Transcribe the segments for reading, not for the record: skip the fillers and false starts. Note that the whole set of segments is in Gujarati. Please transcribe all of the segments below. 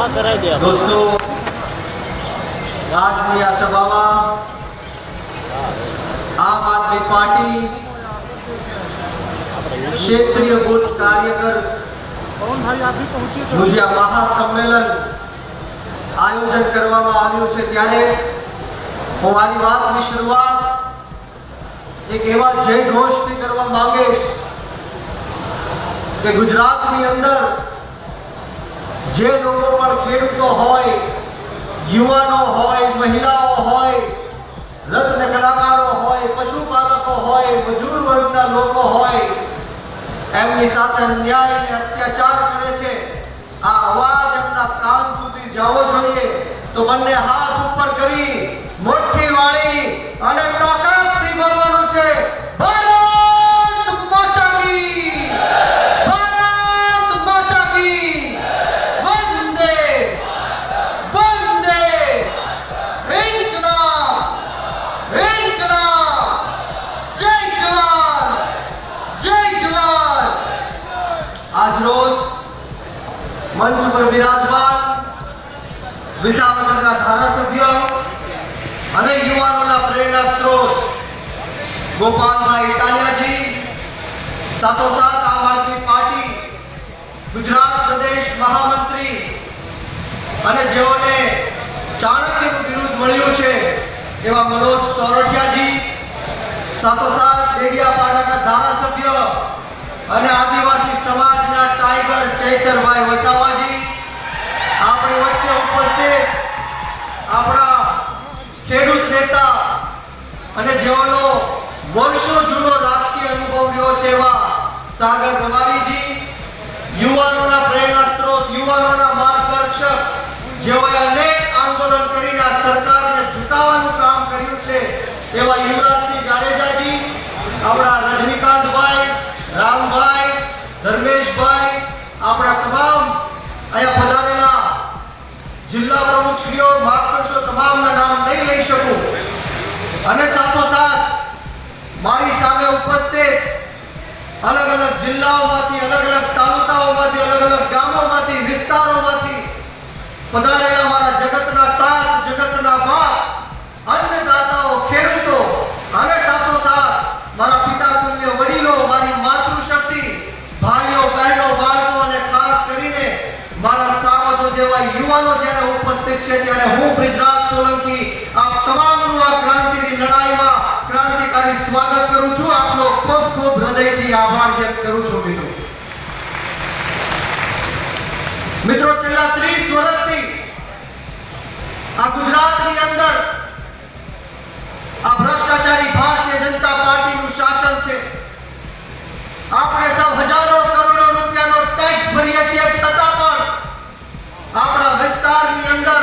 दोस्तों આજની આ સભામાં આમ આદમી પાર્ટી ક્ષેત્રીય બૂથ કાર્યકર નું જે મહાસંમેલન આયોજન કરવામાં આવ્યું છે ત્યારે હું મારી વાતની શરૂઆત એક એવા જય ઘોષથી કરવા માંગીશ કે ગુજરાતની અંદર જે લોકો પણ ખેડૂતો હોય, યુવાનો હોય, મહિલાઓ હોય, રત્ન કલાકારો હોય, પશુપાલકો હોય, મજૂર વર્ગના લોકો હોય, એમની સાથે અન્યાય અને અત્યાચાર કરે છે, આ અવાજ એમના કાન સુધી જવો જોઈએ. તો બંને હાથ ઉપર કરી મુઠ્ઠી વાળી અને તાકાતથી બોલવાનું છે, ભારત માતા કી, ભારત માતા કી, વંદે વંદે ઇન્કલાબ ઇન્કલાબ, જય જવાન જય જવાન. આજ રોજ મંચ પર વિરાજમાન વિસાવદરના ધારાસભ્ય અને યુવાનોના પ્રેરણા સ્ત્રોત ગોપાલભાઈ ઇટાલિયાજી, સાથોસાથ આમ આદમી પાર્ટી ગુજરાત પ્રદેશ મહામંત્રી અને જેઓને ચાણક્યનું બિરુદ મળ્યું છે એવા મનોજ સોરઠિયાજી, સાથોસાથ ડેડિયાપાડાના ધારાસભ્ય અને આદિવાસી સમાજના ટાઈગર ચૈતરભાઈ વસાવાજી, આપણી વચ્ચે ઉપસ્થિત આપણા ખેડૂત નેતા અને જેઓનો વર્ષો જૂનો રાજકીય અનુભવ રહ્યો છે એવા સાગર રબારીજી, યુવાનોના પ્રેરણા સ્ત્રોત, યુવાનોના માર્ગદર્શક, જેઓએ અનેક આંદોલન કરીને આ સરકારને ઝુકાવવાનું કામ કર્યું છે એવા યુવરાજસિંહ જાડેજાજી, આપણા રજનીકાંતભાઈ, રામભાઈ, ધર્મેશભાઈ, આપણા તમામ અહીંયા પધારેલા જિલ્લા પ્રમુખશ્રીઓ, માફ કરશો તમામના નામ નહીં લઈ શકું, અને સાથોસાથ મારી સામે ઉપસ્થિત અલગ અલગ જિલ્લાઓમાંથી, અલગ અલગ તાલુકાઓમાંથી, અલગ અલગ ગામોમાંથી, વિસ્તારોમાંથી પધારેલા મારા જગતના તાત, જગતના બાપ, અન્નદાતાઓ, ખેડૂતો અને સાથોસાથ મારા પિતા તુલ્ય વડીલો, મારી માતૃશક્તિ, ભાઈઓ, બહેનો, બાળકો અને ખાસ કરીને મારા સાવજો જેવા યુવાનો જ્યારે ઉપસ્થિત છે ત્યારે હું બ્રિજરાજ સોલંકી આપ તમામનું આ ક્રાંતિની લડાઈમાં ક્રાંતિકારી સ્વાગત કરું છું. આપનો ખૂબ ખૂબ હૃદયથી આભાર વ્યક્ત કરું છું. મિત્રો છેલ્લા 30 વર્ષથી આ ગુજરાતની અંદર આ ભ્રષ્ટાચારી ભારતીય જનતા પાર્ટીનું શાસન છે. આપણે સૌ હજારો કરોડો રૂપિયાનો ટેક્સ ભરીએ છીએ, છતાં પણ આપણા વિસ્તારની અંદર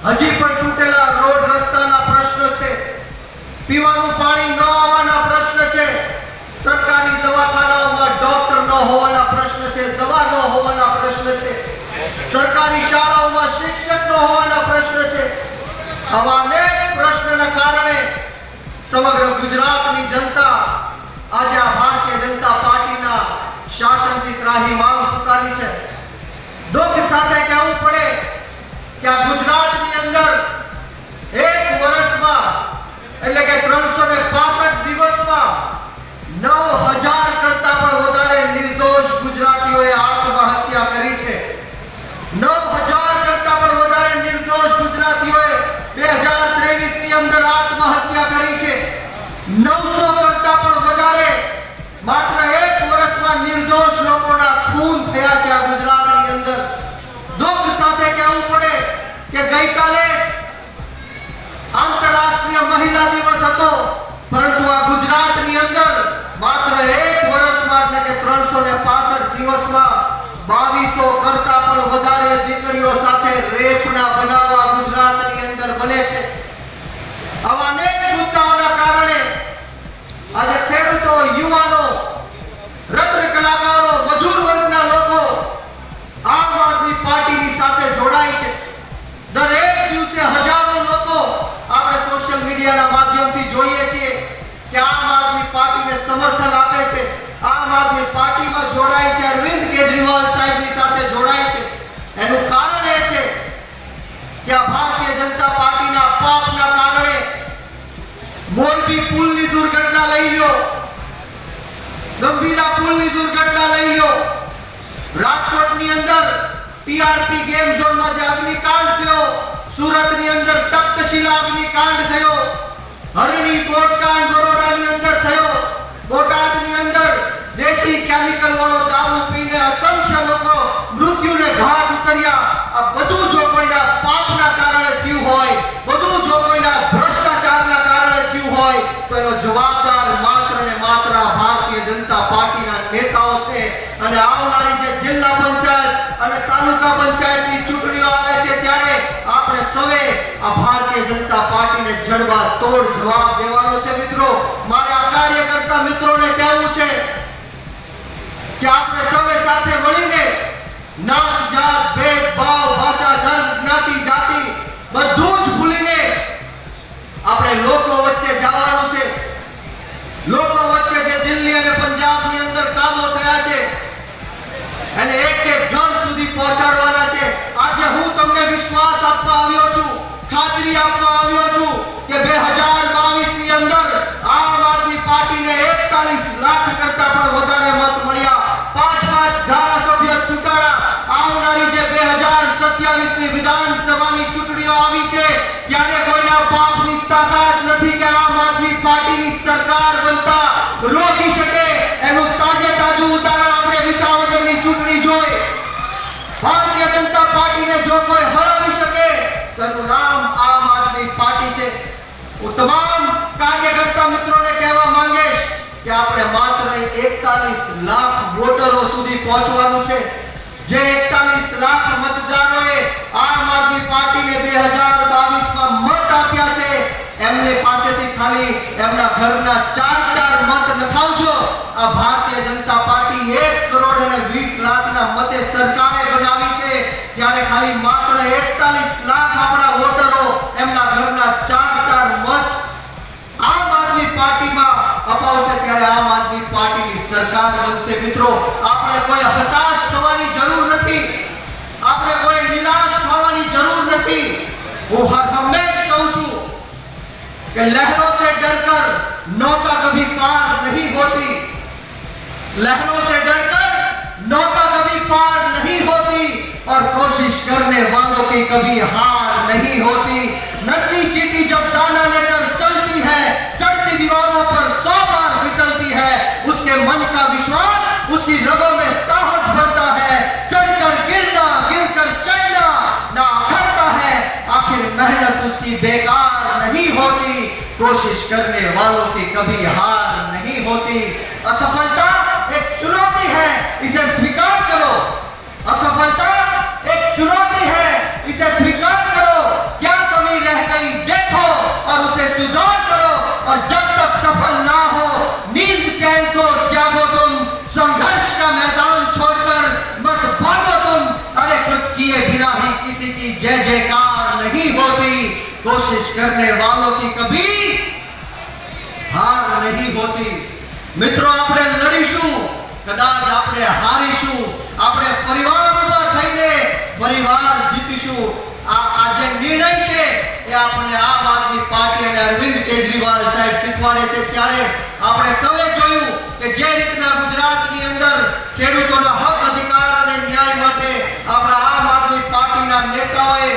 હજી પણ તૂટેલા રોડ રસ્તાના પ્રશ્ન છે, પીવાનું પાણી ન આવવાના પ્રશ્ન છે, સરકારી દવાખાનાઓમાં ડોક્ટર ન હોવાના પ્રશ્ન છે, દવા ન હોવાના પ્રશ્ન છે, સરકારી શાળાઓમાં શિક્ષક ન હોવાના પ્રશ્ન છે. આવા અનેક પ્રશ્નના કારણે સમગ્ર ગુજરાતની જનતા આજે આ ભારતીય જનતા પાર્ટીના શાસનથી ત્રાહિમામ પુકારી છે. દુઃખ સાથે કહેવું પડે કે આ ગુજરાતની અંદર એક વર્ષમાં એટલે કે 365 દિવસમાં 9000 કરતા પણ વધારે નિર્દોષ ગુજરાતીઓએ આત્મહત્યા કરી છે. 9000 કરતા પણ વધારે નિર્દોષ ગુજરાતીઓએ 2023 ની અંદર આત્મહત્યા કરી છે. 900 કરતા પણ વધારે માત્ર એક વર્ષમાં નિર્દોષ લોકોના ખૂન રાજકોટની અંદર ટીઆરપી ગેમ ઝોનમાં જે અગ્નિકાંડ થયો, સુરતની અંદર તખ્તશિલા અગ્નિકાંડ થયો, હરણી બોટકાંડ બરોડાની અંદર થયો, બોટાદની અંદર દેશી કેમિકલ વાળો દારૂ પીને અસંખ્ય લોકો મૃત્યુને ઘાટ ઉતર્યા. આ બધું જો કોઈના પાપના કારણે થયું હોય, બધું જો કોઈના ભ્રષ્ટાચારના કારણે થયું હોય, તો એનો જવાબદાર માત્ર ને માત્ર ભારતીય જનતા પાર્ટીના નેતાઓ છે. અને આવનારી જે જિલ્લા પંચાયત અને તાલુકા પંચાયતની ચૂંટણીઓ આવે છે ત્યારે આપણે સૌએ આ ભારતીય જનતા પાર્ટીને જડબા તોડ જવાબ દેવાનો છે. મિત્રો, મારે આ કાર્યકર્તા મિત્રોને કહેવું છે કે આપણે સૌએ સાથે મળીને નાત જાત ભેદભાવ ભાષા ધર્મ જ્ઞાતિ જાતિ બધું જ ભૂલીને આપણે લોકો વચ્ચે જવાનું છે. લોકો વચ્ચે જે દિલ્હી અને પંજાબની અંદર કામો થયા છે અને એક એક ઘર સુધી પહોંચાડવાના છે. આજે હું તમને વિશ્વાસ આપવા આવ્યો છું, ખાતરી આપવા આવ્યો છું કે 2022 ની અંદર આમ આદમી પાર્ટીને 41 લાખ કરતા પણ વધારે મત મળ્યા, 5 ધારાસભ્ય ચૂંટાણા. આવનારી જે 2027 ની વિધાનસભાની ચૂંટણીઓ આવી છે ત્યારે કોઈના બાપની તાકાત નથી કે આમ આદમી પાર્ટીની સરકાર બનતા રોકી શકે. એનું તાજે તાજું ઉદાહરણ આપણે વિસાવદરની ચૂંટણી જોઈ. ભારતીય જનતા પાર્ટીને જો કોઈ હરાવી શકે તો એનું નામ આમ આદમી પાર્ટી છે. હું તમામ કાર્યકર્તા મિત્રોને કહેવા માંગીશ કે આપણે માત્ર 41 લાખ વોટરો સુધી પહોંચવાનું છે. જે 41 લાખ મતદારોએ આમ આદમી પાર્ટીને 2022 માં મત આપ્યા છે એમને પાસેથી ખાલી એમના ઘરના 4 મત નખાવજો. આ ભારતીય જનતા પાર્ટી 1 કરોડ અને 20 લાખના મતે સરકારે બનાવી છે ત્યારે ખાલી માત્ર 41 લાખ આપણા વોટરો એમના ઘરના 4 મત આમ આદમી પાર્ટીમાં અપાવશે ત્યારે આમ આદમી પાર્ટીની સરકાર બનશે. મિત્રો, આપણે કોઈ હતાશ થવાની જરૂર નથી, આપણે કોઈ નિરાશ થવાની જરૂર નથી. હું હંમેશ કહું છું कि लहरों से डरकर नौका कभी पार नहीं होती, लहरों से डरकर नौका कभी पार नहीं होती और कोशिश करने वालों की कभी हार नहीं होती. नन्ही चींटी जब दाना लेकर चलती है, चढ़ती दीवारों पर 100 बार फिसलती है, उसके मन का विश्वास उसकी रगों में साहस भरता है. चढ़कर गिरना, गिरकर चढ़ना ना करता है, आखिर मेहनत उसकी बेकार नहीं होती. कोशिश करने वालों की कभी हार नहीं होती. असफलता एक चुनौती है, इसे स्वीकार करो. असफलता एक चुनौती है, इसे स्वीकार करो. क्या कमी रह गई देखो और उसे सुधार करो. और जब तक सफल ना हो नींद चैन को त्यागो तुम. संघर्ष का मैदान छोड़कर मत भागो तुम. अरे कुछ किए बिना ही किसी की जय जयकार नहीं होती. कोशिश करने वालों की कभी हार नहीं होती. મિત્રો, આપણે લડીશું, કદાચ આપણે હારીશું, આપણે ફરીવાર ઉભા થઈને ફરીવાર જીતીશું. આ જે નિર્ણય છે એ આપણને આમ આદમી પાર્ટી અને અરવિંદ કેજરીવાલ સાહેબ શીખવાડે છે. ત્યારે આપણે સૌએ જોયું કે જે રીતના ગુજરાતની અંદર ખેડૂતોના હક અધિકાર અને ન્યાય માટે આપણા આમ આદમી પાર્ટીના નેતાઓએ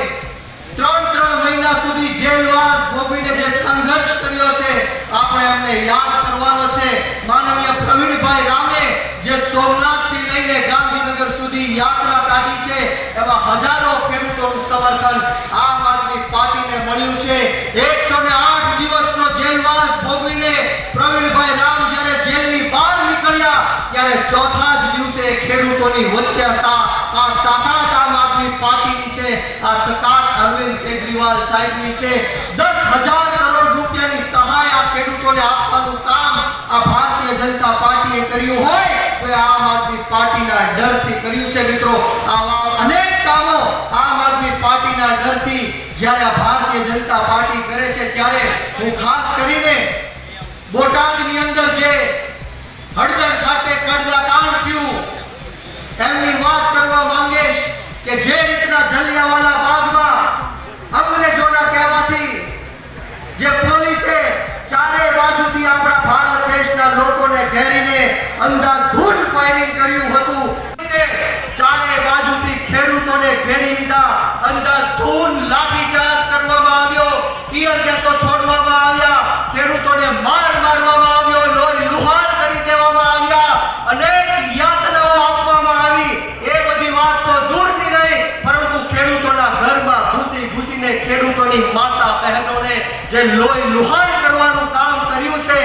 3 મહિના સુધી જેલવાસ ભોગવીને જે સંઘર્ષ કર્યો છે આપણે એમને યાદ કરવાનો છે. માનનીય પ્રવીણભાઈ રામે જે સોમનાથથી લઈને ગાંધીનગર સુધી યાત્રા કાઢી છે એમાં હજારો ખેડૂતોનું સમર્થન આમ આદમી પાર્ટીને મળ્યું છે. 108 દિવસનો જેલવાસ ભોગવીને પ્રવીણભાઈ રામ જ્યારે જેલની બહાર નીકળ્યા ત્યારે ચોથા જ દિવસે ખેડૂતોની વચ્ચે હતા. આ તાકાત આમ આદમી પાર્ટીની છે, આ તાકાત અરવિંદ કેજરીવાલ સાહેબની છે. 10,000 કરોડ રૂપિયાની સહાય આ ખેડૂતોને આપવાનું કામ આ ભારતીય જનતા પાર્ટીએ કર્યું હોય તો આમ આદમી પાર્ટીના ડરથી કર્યું છે. મિત્રો, આવા અનેક કામો આમ આદમી પાર્ટીના ડરથી જ્યારે આ ભારતીય જનતા પાર્ટી કરે છે ત્યારે હું ખાસ કરીને બોટાદની અંદર જે હળદર ખાતે કડદા કાંડ થયું એમની વાત કરવા માંગીશ કે જે રીતના જલિયાવાલા બાગમાં અંગ્રેજોના કહેવાથી જે પોલીસે ચારે બાજુથી આપણા ભારત દેશના લોકોને ઘેરીને અંધાધૂંધ ફાયરિંગ કર્યું હતું. ઘેરી લીધા, અંધાધૂંધ લાઠીચાર્જ કરવામાં આવ્યો, ટીયર ગેસો છોડવામાં આવ્યા, ખેડૂતોને મારવામાં આવ્યો, લોહી લુહાણ કરી દેવામાં આવ્યા, અનેક યાતનાઓ આપવામાં આવી. એ બધી વાત તો દૂરની રહી, પરંતુ ખેડૂતોના ઘરમાં ઘૂસીને ખેડૂતોની માતા બહેનોને જે લોહી લુહાણ કરવાનું કામ કર્યું છે,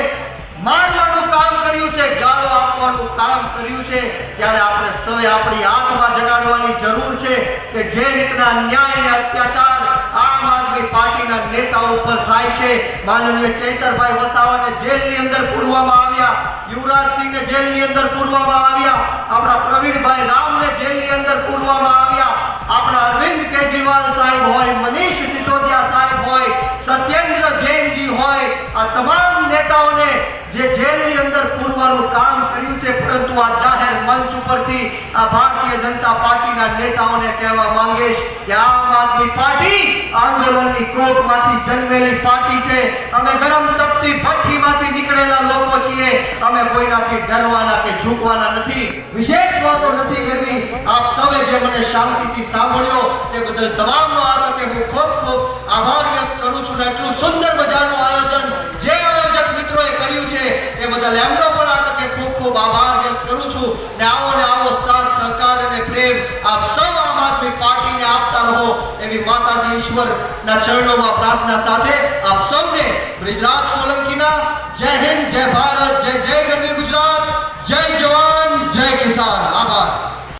મારવાનું કામ કર્યું છે, ગાળો આપવાનું કામ કર્યું છે, ત્યારે આપણે સૌએ આપણી આંખમાં જગાડવાની જરૂર છે કે જે રીતના અન્યાય અને અત્યાચાર આમ આદમી પાર્ટીના નેતાઓ ઉપર થાય છે, માનનીય ચૈતરભાઈ વસાવાને જેલની અંદર પૂરવામાં આવ્યા, યુવરાજસિંહને જેલની અંદર પૂરવામાં આવ્યા, આપણા પ્રવીણભાઈ રામને જેલની અંદર પૂરવામાં આવ્યા, આપણા અરવિંદ કેજરીવાલ સાહેબ હોય, મનીષ સિસોદિયા સાહેબ હોય, સત્યેન્દ્ર જૈનજી હોય, આ તમામ નેતાઓને જે જેલની અંદર પૂરવાનું કામ કર્યું છે. પરંતુ આ જાહેર મંચ ઉપરથી આ ભારતીય જનતા પાર્ટીના નેતાઓને કહેવા માંગીશ કે આમ આદમી પાર્ટી આંદોલનની કોખમાંથી જન્મેલી પાર્ટી છે. અમે ગરમ તપતી ભઠ્ઠીમાંથી નીકળેલા લોકો છીએ. અમે કોઈનાથી ડરવાના કે ઝૂકવાના નથી. વિશેષ વાતો નથી કરવી. આપ સૌએ જે મને શાંતિથી સાંભળ્યો તે બદલ તમામનો આ તકે હું ખૂબ ખૂબ આભાર વ્યક્ત કરું છું. એટલું સુંદર મજાનું આયોજન જે આયોજક મિત્રોએ કર્યું છે તે બદલ એમનો પણ આ તકે ખૂબ ખૂબ આભાર વ્યક્ત કરું છું. ને આવો સાથ સહકાર અને પ્રેમ આપ સૌ આમ આદમી પાર્ટીને આપતા રહો એવી માતાજી ઈશ્વરના ચરણોમાં પ્રાર્થના સાથે આપ સૌને બ્રિજરાજ સોલંકીના જય હિન્દ, જય ભારત, જય જય ગરવી